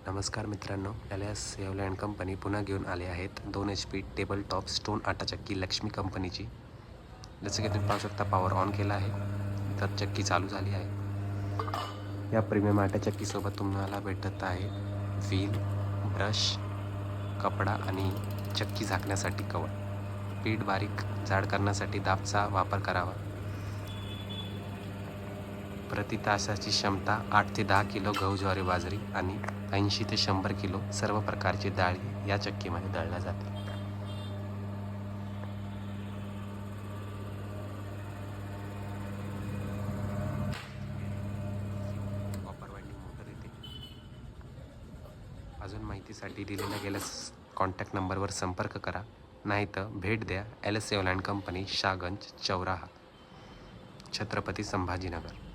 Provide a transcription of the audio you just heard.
नमस्कार मित्रांनो, alias Yewale and company पुन्हा घेऊन आले आहेत 2 HP टेबल टॉप स्टोन आटा चक्की लक्ष्मी कंपनीची। जसं की तुम्ही पाहू शकता पॉवर ऑन केला आहे, तर चक्की चालू झाली आहे। या प्रीमियम आटा चक्कीसोबत तुम्हाला भेटत आहे व्हील, ब्रश, कपडा आणि चक्की झाकण्यासाठी कवर। पीठ बारीक जाड करण्यासाठी दाबचा वापर करावा। प्रति तासाची क्षमता 8 ते 10 किलो गहू, ज्वारी, बाजरी आणि 80 ते 100 किलो सर्व प्रकारची डाळी या चक्कीमध्ये दळल्या जाते। कॉपर वाइंडिंग मोटर येते। अजून माहितीसाठी दिलेल्या गेल्यास कॉन्टॅक्ट नंबरवर संपर्क करा, नाहीतर भेट द्या एलियास येवले अँड कंपनी, शाहगंज, चौराहा, छत्रपती संभाजीनगर।